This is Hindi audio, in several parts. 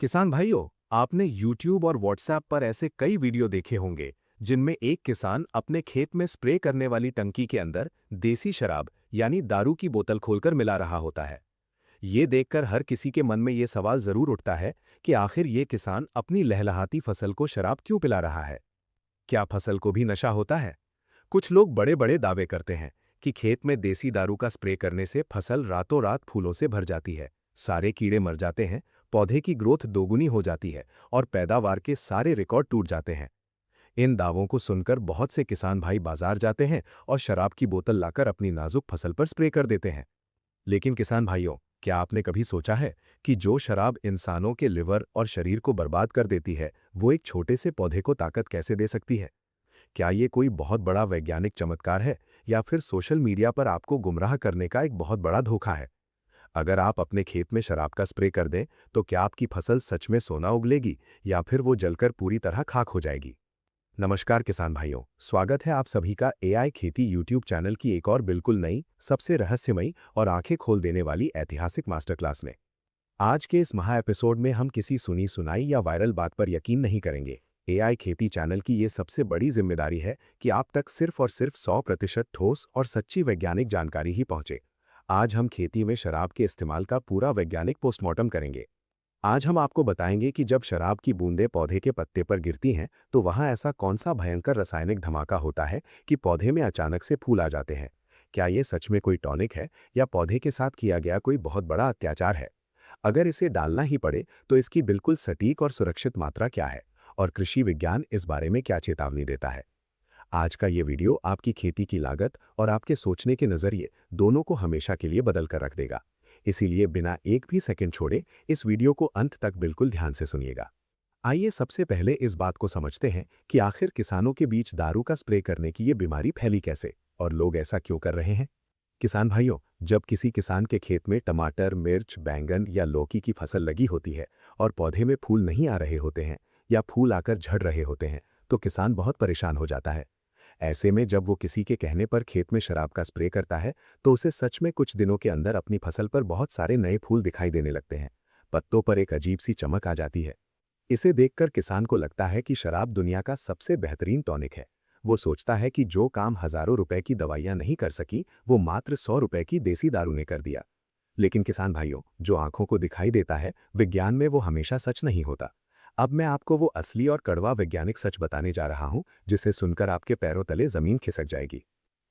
किसान भाइयों, आपने YouTube और WhatsApp पर ऐसे कई वीडियो देखे होंगे जिनमें एक किसान अपने खेत में स्प्रे करने वाली टंकी के अंदर देसी शराब यानी दारू की बोतल खोलकर मिला रहा होता है। ये देखकर हर किसी के मन में ये सवाल जरूर उठता है कि आखिर ये किसान अपनी लहलहाती फसल को शराब क्यों पिला रहा है? क्या फसल को भी नशा होता है? कुछ लोग बड़े बड़े दावे करते हैं कि खेत में देसी दारू का स्प्रे करने से फसल रातों रात फूलों से भर जाती है, सारे कीड़े मर जाते हैं, पौधे की ग्रोथ दोगुनी हो जाती है और पैदावार के सारे रिकॉर्ड टूट जाते हैं। इन दावों को सुनकर बहुत से किसान भाई बाजार जाते हैं और शराब की बोतल लाकर अपनी नाजुक फसल पर स्प्रे कर देते हैं। लेकिन किसान भाइयों, क्या आपने कभी सोचा है कि जो शराब इंसानों के लिवर और शरीर को बर्बाद कर देती है, वो एक छोटे से पौधे को ताकत कैसे दे सकती है? क्या ये कोई बहुत बड़ा वैज्ञानिक चमत्कार है या फिर सोशल मीडिया पर आपको गुमराह करने का एक बहुत बड़ा धोखा है? अगर आप अपने खेत में शराब का स्प्रे कर दें, तो क्या आपकी फसल सच में सोना उगलेगी या फिर वो जलकर पूरी तरह खाक हो जाएगी? नमस्कार किसान भाइयों, स्वागत है आप सभी का एआई खेती यूट्यूब चैनल की एक और बिल्कुल नई, सबसे रहस्यमयी और आंखें खोल देने वाली ऐतिहासिक मास्टर क्लास में। आज के इस महा एपिसोड में हम किसी सुनी सुनाई या वायरल बात पर यकीन नहीं करेंगे। एआई खेती चैनल की ये सबसे बड़ी जिम्मेदारी है कि आप तक सिर्फ और सिर्फ 100% ठोस और सच्ची वैज्ञानिक जानकारी ही पहुंचे। आज हम खेती में शराब के इस्तेमाल का पूरा वैज्ञानिक पोस्टमार्टम करेंगे। आज हम आपको बताएंगे कि जब शराब की बूंदें पौधे के पत्ते पर गिरती हैं, तो वहां ऐसा कौन सा भयंकर रासायनिक धमाका होता है कि पौधे में अचानक से फूल आ जाते हैं। क्या ये सच में कोई टॉनिक है या पौधे के साथ किया गया कोई बहुत बड़ा अत्याचार है? अगर इसे डालना ही पड़े तो इसकी बिल्कुल सटीक और सुरक्षित मात्रा क्या है, और कृषि विज्ञान इस बारे में क्या चेतावनी देता है? आज का ये वीडियो आपकी खेती की लागत और आपके सोचने के नजरिए दोनों को हमेशा के लिए बदल कर रख देगा। इसीलिए बिना एक भी सेकंड छोड़े इस वीडियो को अंत तक बिल्कुल ध्यान से सुनिएगा। आइए सबसे पहले इस बात को समझते हैं कि आखिर किसानों के बीच दारू का स्प्रे करने की ये बीमारी फैली कैसे और लोग ऐसा क्यों कर रहे हैं। किसान भाइयों, जब किसी किसान के खेत में टमाटर, मिर्च, बैंगन या लौकी की फसल लगी होती है और पौधे में फूल नहीं आ रहे होते हैं या फूल आकर झड़ रहे होते हैं, तो किसान बहुत परेशान हो जाता है। ऐसे में जब वो किसी के कहने पर खेत में शराब का स्प्रे करता है, तो उसे सच में कुछ दिनों के अंदर अपनी फसल पर बहुत सारे नए फूल दिखाई देने लगते हैं। पत्तों पर एक अजीब सी चमक आ जाती है। इसे देखकर किसान को लगता है कि शराब दुनिया का सबसे बेहतरीन टॉनिक है। वो सोचता है कि जो काम हजारों रुपए की दवाइयां नहीं कर सकी, वो मात्र 100 रुपए की देसी दारू ने कर दिया। लेकिन किसान भाइयों, जो आंखों को दिखाई देता है, विज्ञान में वो हमेशा सच नहीं होता। अब मैं आपको वो असली और कड़वा वैज्ञानिक सच बताने जा रहा हूं, जिसे सुनकर आपके पैरों तले जमीन खिसक जाएगी।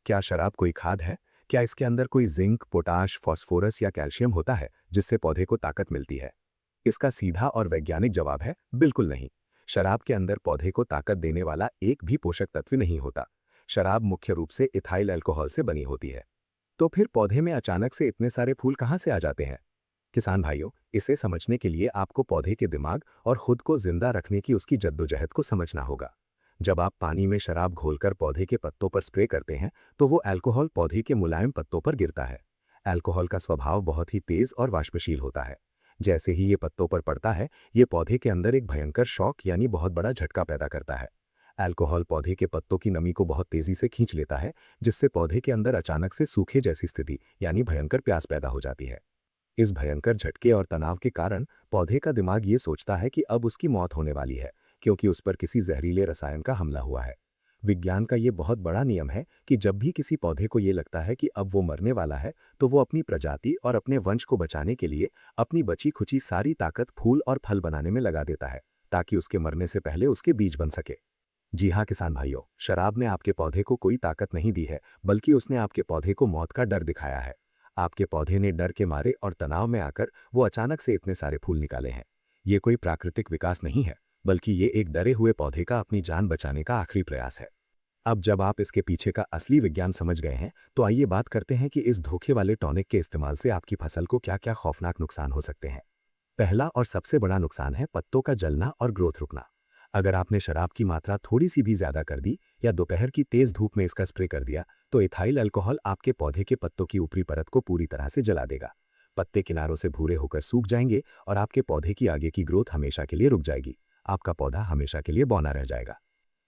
क्या शराब कोई खाद है? क्या इसके अंदर कोई जिंक, पोटाश, फास्फोरस या कैल्शियम होता है जिससे पौधे को ताकत मिलती है? इसका सीधा और वैज्ञानिक जवाब है बिल्कुल नहीं। शराब के अंदर पौधे को ताकत देने वाला एक भी पोषक तत्व नहीं होता। शराब मुख्य रूप से इथाइल अल्कोहल से बनी होती है। तो फिर पौधे में अचानक से इतने सारे फूल कहाँ से आ जाते हैं? किसान भाइयों, इसे समझने के लिए आपको पौधे के दिमाग और खुद को जिंदा रखने की उसकी जद्दोजहद को समझना होगा। जब आप पानी में शराब घोलकर पौधे के पत्तों पर स्प्रे करते हैं, तो वो अल्कोहल पौधे के मुलायम पत्तों पर गिरता है। अल्कोहल का स्वभाव बहुत ही तेज और वाष्पशील होता है। जैसे ही ये पत्तों पर पड़ता है, ये पौधे के अंदर एक भयंकर शॉक यानी बहुत बड़ा झटका पैदा करता है। अल्कोहल पौधे के पत्तों की नमी को बहुत तेजी से खींच लेता है, जिससे पौधे के अंदर अचानक से सूखे जैसी स्थिति यानी भयंकर प्यास पैदा हो जाती है। इस भयंकर झटके और तनाव के कारण पौधे का दिमाग ये सोचता है कि अब उसकी मौत होने वाली है, क्योंकि उस पर किसी जहरीले रसायन का हमला हुआ है। विज्ञान का ये बहुत बड़ा नियम है कि जब भी किसी पौधे को ये लगता है कि अब वो मरने वाला है, तो वो अपनी प्रजाति और अपने वंश को बचाने के लिए अपनी बची खुची सारी ताकत फूल और फल बनाने में लगा देता है, ताकि उसके मरने से पहले उसके बीज बन सके। जी हाँ किसान भाइयों, शराब ने आपके पौधे को कोई ताकत नहीं दी है, बल्कि उसने आपके पौधे को मौत का डर दिखाया है। आपके पौधे ने डर के मारे और तनाव में आकर वो अचानक से इतने सारे फूल निकाले हैं। ये कोई प्राकृतिक विकास नहीं है, बल्कि ये एक डरे हुए पौधे का अपनी जान बचाने का आखिरी प्रयास है। अब जब आप इसके पीछे का असली विज्ञान समझ गए हैं, तो आइए बात करते हैं कि इस धोखे वाले टॉनिक के इस्तेमाल से आपकी फसल को क्या क्या खौफनाक नुकसान हो सकते हैं। पहला और सबसे बड़ा नुकसान है पत्तों का जलना और ग्रोथ रुकना। अगर आपने शराब की मात्रा थोड़ी सी भी ज्यादा कर दी या दोपहर की तेज धूप में इसका स्प्रे कर दिया, तो इथाइल अल्कोहल आपके पौधे के पत्तों की ऊपरी परत को पूरी तरह से जला देगा। पत्ते किनारों से भूरे होकर सूख जाएंगे और आपके पौधे की आगे की ग्रोथ हमेशा के लिए रुक जाएगी। आपका पौधा हमेशा के लिए बौना रह जाएगा।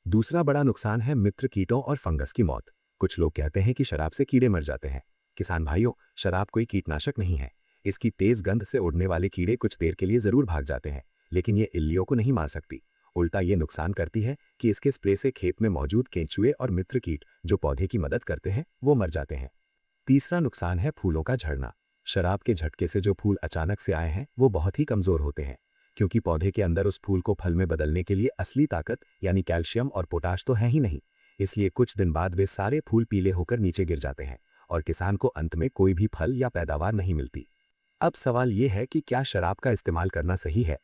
दूसरा बड़ा नुकसान है मित्र कीटों और फंगस की मौत। कुछ लोग कहते हैं कि शराब से कीड़े मर जाते हैं। किसान भाइयों, शराब कोई कीटनाशक नहीं है। इसकी तेज गंध से उड़ने वाले कीड़े कुछ देर के लिए जरूर भाग जाते हैं, लेकिन ये इल्लियों को नहीं मार सकती। उल्टा ये नुकसान करती है कि इसके स्प्रे से खेत में मौजूद केंचुए और मित्र कीट जो पौधे की मदद करते हैं वो मर जाते हैं। तीसरा नुकसान है फूलों का झड़ना। शराब के झटके से जो फूल अचानक से आए हैं वो बहुत ही कमजोर होते हैं, क्योंकि पौधे के अंदर उस फूल को फल में बदलने के लिए असली ताकत यानी कैल्शियम और पोटाश तो है ही नहीं। इसलिए कुछ दिन बाद वे सारे फूल पीले होकर नीचे गिर जाते हैं और किसान को अंत में कोई भी फल या पैदावार नहीं मिलती। अब सवाल ये है कि क्या शराब का इस्तेमाल करना सही है?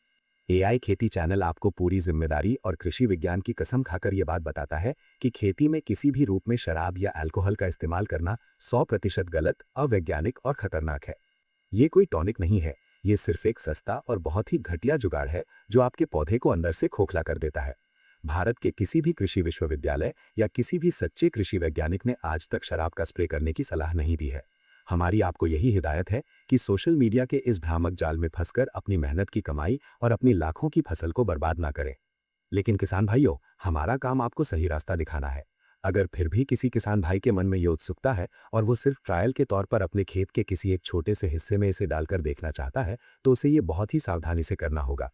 एआई खेती चैनल आपको पूरी जिम्मेदारी और कृषि विज्ञान की कसम खाकर यह बात बताता है कि खेती में किसी भी रूप में शराब या अल्कोहल का इस्तेमाल करना 100% गलत, अवैज्ञानिक और खतरनाक है। ये कोई टॉनिक नहीं है, ये सिर्फ एक सस्ता और बहुत ही घटिया जुगाड़ है जो आपके पौधे को अंदर से खोखला कर देता है। भारत के किसी भी कृषि विश्वविद्यालय या किसी भी सच्चे कृषि वैज्ञानिक ने आज तक शराब का स्प्रे करने की सलाह नहीं दी है। हमारी आपको यही हिदायत है कि सोशल मीडिया के इस भ्रामक जाल में फंसकर अपनी मेहनत की कमाई और अपनी लाखों की फसल को बर्बाद ना करें। लेकिन किसान भाइयों, हमारा काम आपको सही रास्ता दिखाना है। अगर फिर भी किसी किसान भाई के मन में ये उत्सुकता है और वो सिर्फ ट्रायल के तौर पर अपने खेत के किसी एक छोटे से हिस्से में इसे डालकर देखना चाहता है, तो उसे ये बहुत ही सावधानी से करना होगा।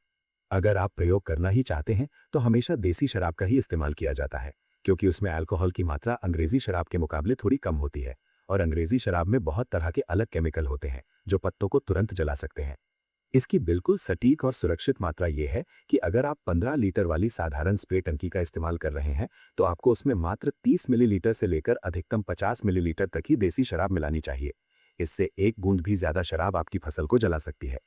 अगर आप प्रयोग करना ही चाहते हैं तो हमेशा देसी शराब का ही इस्तेमाल किया जाता है, क्योंकि उसमें अल्कोहल की मात्रा अंग्रेजी शराब के मुकाबले थोड़ी कम होती है और अंग्रेजी शराब में बहुत तरह के अलग केमिकल होते हैं जो पत्तों को तुरंत जला सकते हैं। इसकी बिल्कुल सटीक और सुरक्षित मात्रा यह है कि अगर आप 15 लीटर वाली साधारण स्प्रे टंकी का इस्तेमाल कर रहे हैं तो आपको उसमें मात्र 30 मिलीलीटर से लेकर अधिकतम 50 मिलीलीटर तक ही देसी शराब मिलानी चाहिए। इससे एक बूंद भी ज्यादा शराब आपकी फसल को जला सकती है।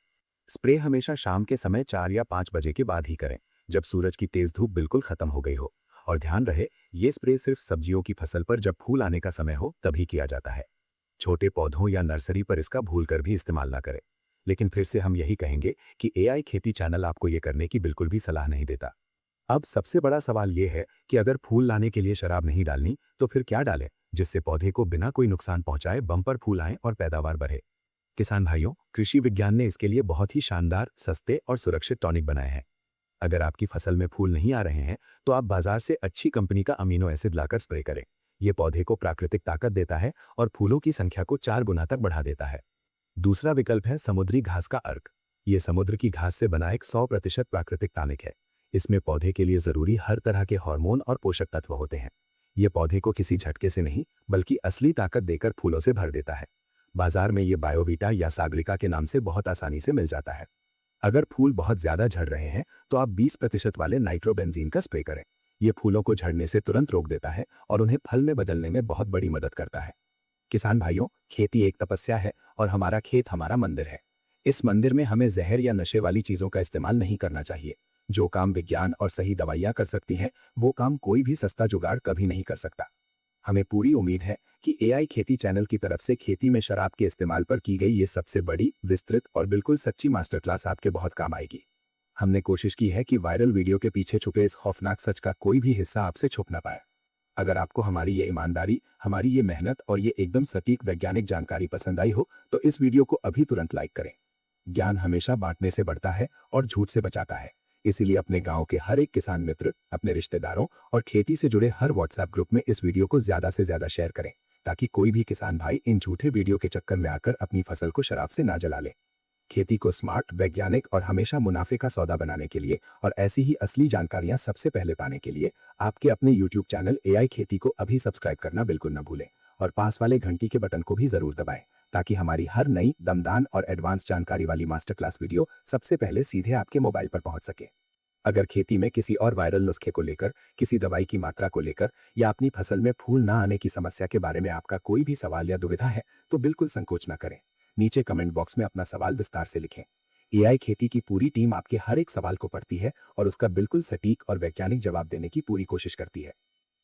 स्प्रे हमेशा शाम के समय 4 या 5 बजे के बाद ही करें, जब सूरज की तेज धूप बिल्कुल खत्म हो गई हो। और ध्यान रहे, ये स्प्रे सिर्फ सब्जियों की फसल पर जब फूल आने का समय हो तभी किया जाता है। छोटे पौधों या नर्सरी पर इसका भूलकर भी इस्तेमाल ना करें। लेकिन फिर से हम यही कहेंगे कि एआई खेती चैनल आपको ये करने की बिल्कुल भी सलाह नहीं देता। अब सबसे बड़ा सवाल ये है कि अगर फूल लाने के लिए शराब नहीं डालनी तो फिर क्या डालें जिससे पौधे को बिना कोई नुकसान पहुंचाए बम्पर फूल आएं और पैदावार बढ़े। किसान भाइयों, कृषि विज्ञान ने इसके लिए बहुत ही शानदार, सस्ते और सुरक्षित टॉनिक बनाए हैं। अगर आपकी फसल में फूल नहीं आ रहे हैं तो आप बाजार से अच्छी कंपनी का अमीनो एसिड लाकर स्प्रे करें। ये पौधे को प्राकृतिक ताकत देता है और फूलों की संख्या को 4 गुना तक बढ़ा देता है। दूसरा विकल्प है समुद्री घास का अर्क। ये समुद्र की घास से बना एक 100% प्राकृतिक टॉनिक है। इसमें पौधे के लिए जरूरी हर तरह के हार्मोन और पोषक तत्व होते हैं। ये पौधे को किसी झटके से नहीं बल्कि असली ताकत देकर फूलों से भर देता है। बाजार में ये बायोवीटा या सागरिका के नाम से बहुत आसानी से मिल जाता है। अगर फूल बहुत ज्यादा झड़ रहे हैं तो आप 20% वाले नाइट्रोबेंजीन का स्प्रे करें। ये फूलों को झड़ने से तुरंत रोक देता है और उन्हें फल में बदलने में बहुत बड़ी मदद करता है। किसान भाइयों, खेती एक तपस्या है और हमारा खेत हमारा मंदिर है। इस मंदिर में हमें जहर या नशे वाली चीजों का इस्तेमाल नहीं करना चाहिए। जो काम विज्ञान और सही दवाइयां कर सकती हैं, वो काम कोई भी सस्ता जुगाड़ कभी नहीं कर सकता। हमें पूरी उम्मीद है कि एआई खेती चैनल की तरफ से खेती में शराब के इस्तेमाल पर की गई ये सबसे बड़ी, विस्तृत और बिल्कुल सच्ची मास्टर क्लास आपके बहुत काम आएगी। हमने कोशिश की है कि वायरल वीडियो के पीछे छुपे इस खौफनाक सच का कोई भी हिस्सा आपसे छुप ना पाए। अगर आपको हमारी ये ईमानदारी, हमारी ये मेहनत और ये एकदम सटीक वैज्ञानिक जानकारी पसंद आई हो तो इस वीडियो को अभी तुरंत लाइक करें। ज्ञान हमेशा बांटने से बढ़ता है और झूठ से बचाता है। इसीलिए अपने गांव के हर एक किसान मित्र, अपने रिश्तेदारों और खेती से जुड़े हर व्हाट्सएप ग्रुप में इस वीडियो को ज्यादा से ज्यादा शेयर करें, ताकि कोई भी किसान भाई इन झूठे वीडियो के चक्कर में आकर अपनी फसल को शराब से ना जला ले। खेती को स्मार्ट, वैज्ञानिक और हमेशा मुनाफे का सौदा बनाने के लिए और ऐसी ही असली जानकारियां सबसे पहले पाने के लिए आपके अपने YouTube चैनल एआई खेती को अभी सब्सक्राइब करना बिल्कुल न भूलें और पास वाले घंटी के बटन को भी जरूर दबाएं, ताकि हमारी हर नई दमदार और एडवांस जानकारी वाली मास्टर क्लास वीडियो सबसे पहले सीधे आपके मोबाइल पर पहुंच सके। अगर खेती में किसी और वायरल नुस्खे को लेकर, किसी दवाई की मात्रा को लेकर या अपनी फसल में फूल ना आने की समस्या के बारे में आपका कोई भी सवाल या दुविधा है तो बिल्कुल संकोच न करें। नीचे कमेंट बॉक्स में अपना सवाल विस्तार से लिखें। एआई खेती की पूरी टीम आपके हर एक सवाल को पढ़ती है और उसका बिल्कुल सटीक और वैज्ञानिक जवाब देने की पूरी कोशिश करती है।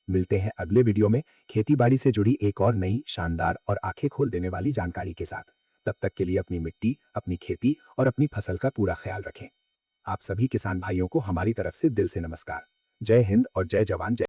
मिलते हैं अगले वीडियो में खेतीबाड़ी से जुड़ी एक और नई, शानदार और आंखें खोल देने वाली जानकारी के साथ। तब तक के लिए अपनी मिट्टी, अपनी खेती और अपनी फसल का पूरा ख्याल रखें। आप सभी किसान भाइयों को हमारी तरफ से दिल से नमस्कार। जय हिंद और जय जवान जय